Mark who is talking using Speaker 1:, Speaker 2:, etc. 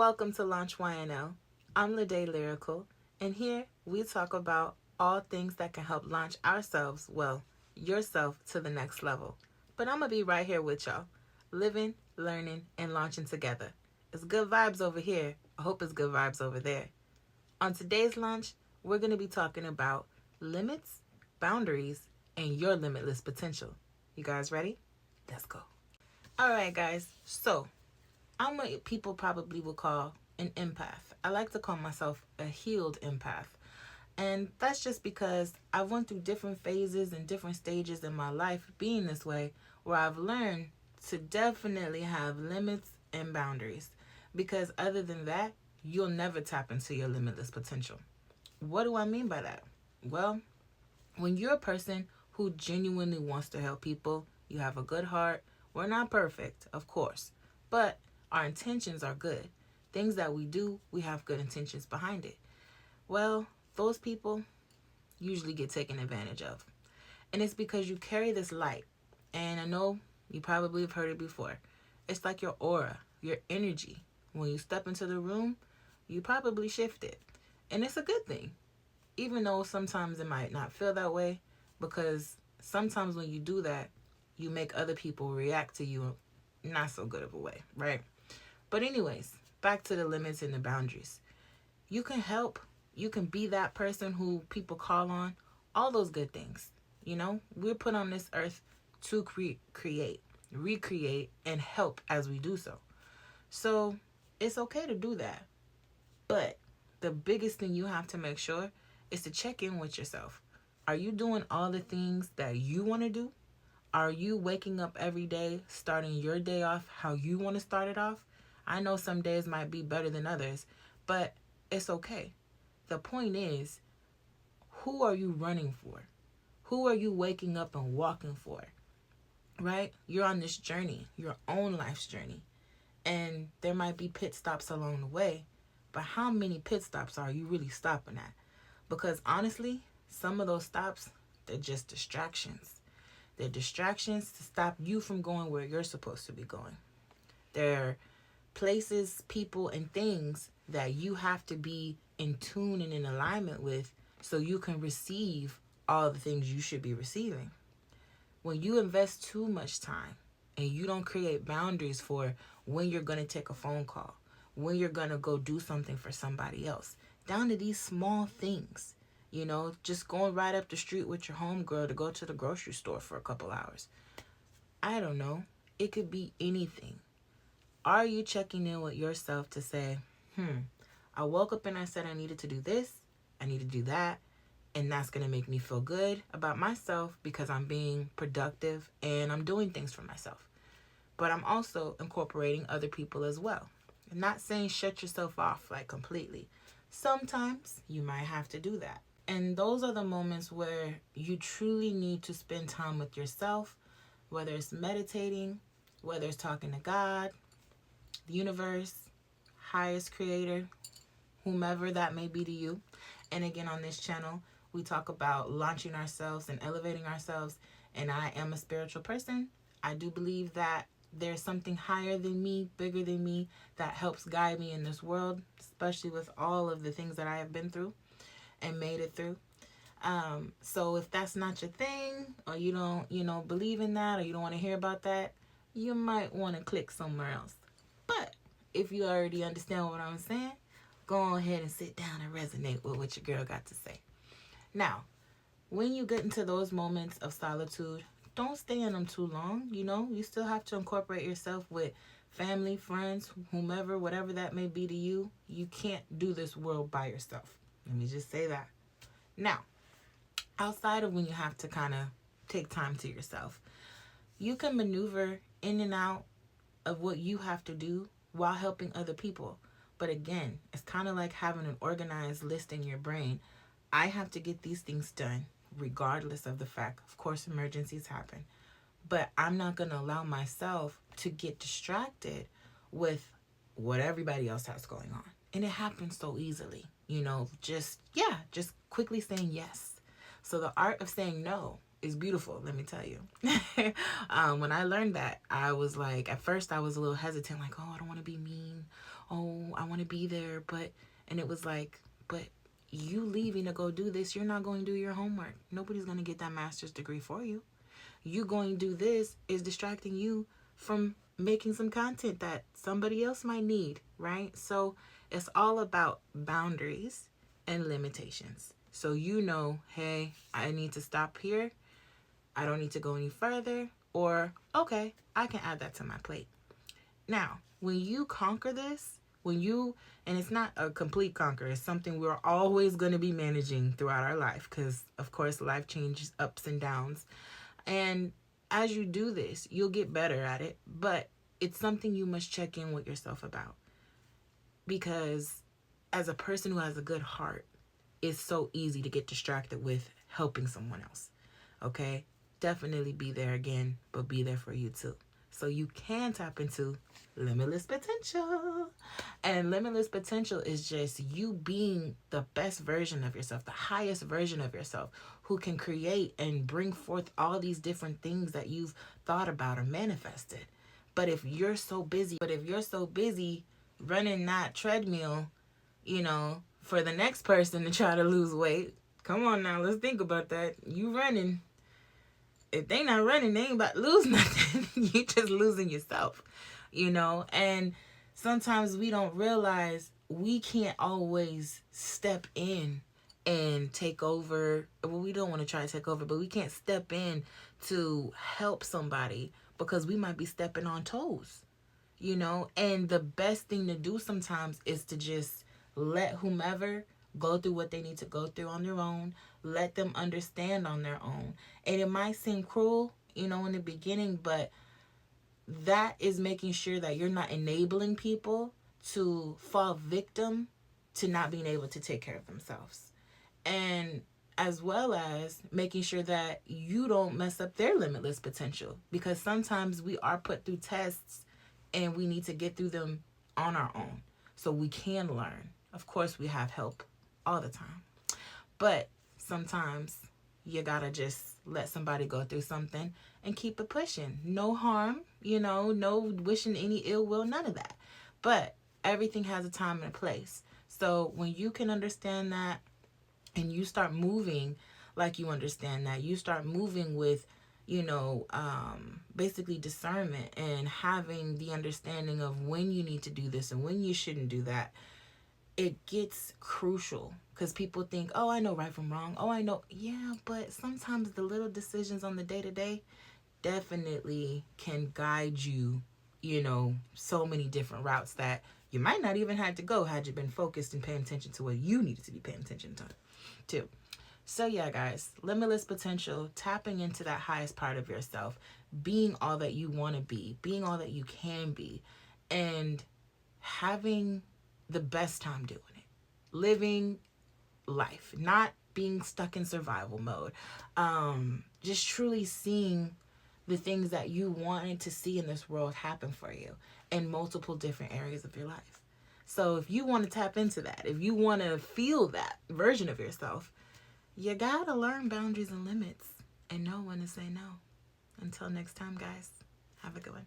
Speaker 1: Welcome to Launch YNL. I'm Lede Lyrical, and here we talk about all things that can help launch ourselves, well, yourself, to the next level. But I'm going to be right here with y'all, living, learning, and launching together. It's good vibes over here. I hope it's good vibes over there. On today's launch, we're going to be talking about limits, boundaries, and your limitless potential. You guys ready? Let's go. All right, guys. So, I'm what people probably would call an empath. I like to call myself a healed empath. And that's just because I went through different phases and different stages in my life being this way, where I've learned to definitely have limits and boundaries. Because other than that, you'll never tap into your limitless potential. What do I mean by that? Well, when you're a person who genuinely wants to help people, you have a good heart. We're not perfect, of course, but our intentions are good. Things that we do, we have good intentions behind it. Well, those people usually get taken advantage of. And it's because you carry this light. And I know you probably have heard it before. It's like your aura, your energy. When you step into the room, you probably shift it. And it's a good thing. Even though sometimes it might not feel that way, because sometimes when you do that, you make other people react to you not so good of a way, right? But anyways, back to the limits and the boundaries. You can help. You can be that person who people call on. All those good things. You know, we're put on this earth to create, recreate, and help as we do so. So it's okay to do that. But the biggest thing you have to make sure is to check in with yourself. Are you doing all the things that you want to do? Are you waking up every day, starting your day off how you want to start it off? I know some days might be better than others, but it's okay. The point is, who are you running for? Who are you waking up and walking for? Right? You're on this journey, your own life's journey. And there might be pit stops along the way, but how many pit stops are you really stopping at? Because honestly, some of those stops, they're just distractions. They're distractions to stop you from going where you're supposed to be going. They're places, people, and things that you have to be in tune and in alignment with so you can receive all the things you should be receiving. When you invest too much time and you don't create boundaries for when you're going to take a phone call, when you're going to go do something for somebody else, down to these small things, you know, just going right up the street with your homegirl to go to the grocery store for a couple hours. I don't know. It could be anything. Are you checking in with yourself to say, I woke up and I said I needed to do this, I need to do that, and that's going to make me feel good about myself because I'm being productive and I'm doing things for myself. But I'm also incorporating other people as well. I'm not saying shut yourself off like completely. Sometimes you might have to do that. And those are the moments where you truly need to spend time with yourself, whether it's meditating, whether it's talking to God, the universe, highest creator, whomever that may be to you. And again, on this channel, we talk about launching ourselves and elevating ourselves. And I am a spiritual person. I do believe that there's something higher than me, bigger than me, that helps guide me in this world, especially with all of the things that I have been through and made it through. So if that's not your thing, or you don't, believe in that, or you don't want to hear about that, you might want to click somewhere else. But if you already understand what I'm saying, go ahead and sit down and resonate with what your girl got to say. Now, when you get into those moments of solitude, don't stay in them too long. You still have to incorporate yourself with family, friends, whomever, whatever that may be to you. You can't do this world by yourself. Let me just say that. Now, outside of when you have to kind of take time to yourself, you can maneuver in and out of what you have to do while helping other people. But again, it's kind of like having an organized list in your brain. I have to get these things done regardless of the fact, of course, emergencies happen. But I'm not going to allow myself to get distracted with what everybody else has going on. And it happens so easily, just quickly saying yes. So the art of saying no is beautiful, let me tell you. When I learned that, I was like, at first I was a little hesitant, like, oh, I don't want to be mean, oh, I want to be there, but, and it was like, but you leaving to go do this, you're not going to do your homework. Nobody's going to get that master's degree for you. You going to do this is distracting you from making some content that somebody else might need, right? So it's all about boundaries and limitations. So you know, hey, I need to stop here. I don't need to go any further. Or, okay, I can add that to my plate. Now, when you conquer this, and it's not a complete conquer, it's something we're always going to be managing throughout our life because, of course, life changes, ups and downs. And as you do this, you'll get better at it, but it's something you must check in with yourself about. Because as a person who has a good heart, it's so easy to get distracted with helping someone else. Okay? Definitely be there again, but be there for you too. So you can tap into limitless potential. And limitless potential is just you being the best version of yourself, the highest version of yourself, who can create and bring forth all these different things that you've thought about or manifested. But if you're so busy running that treadmill, for the next person to try to lose weight, come on now, let's think about that. You running. If they not running, they ain't about to lose nothing. You just losing yourself, and sometimes we don't realize we can't always step in and take over. Well, we don't want to try to take over, but we can't step in to help somebody because we might be stepping on toes, and the best thing to do sometimes is to just let whomever go through what they need to go through on their own. Let them understand on their own. And it might seem cruel, in the beginning, but that is making sure that you're not enabling people to fall victim to not being able to take care of themselves. And as well as making sure that you don't mess up their limitless potential. Because sometimes we are put through tests and we need to get through them on our own so we can learn. Of course, we have help all the time. But sometimes you gotta just let somebody go through something and keep it pushing. No harm, no wishing any ill will, none of that. But everything has a time and a place. So when you can understand that and you start moving like you understand that, you start moving with, basically discernment and having the understanding of when you need to do this and when you shouldn't do that, it gets crucial because people think, oh, I know right from wrong. Oh, I know. Yeah, but sometimes the little decisions on the day-to-day definitely can guide you, so many different routes that you might not even have to go had you been focused and paying attention to what you needed to be paying attention to. So yeah, guys, limitless potential, tapping into that highest part of yourself, being all that you want to be, being all that you can be, and having the best time doing it. Living life, not being stuck in survival mode. Just truly seeing the things that you wanted to see in this world happen for you in multiple different areas of your life. So if you want to tap into that, if you want to feel that version of yourself, you gotta learn boundaries and limits and know when to say no. Until next time, guys, have a good one.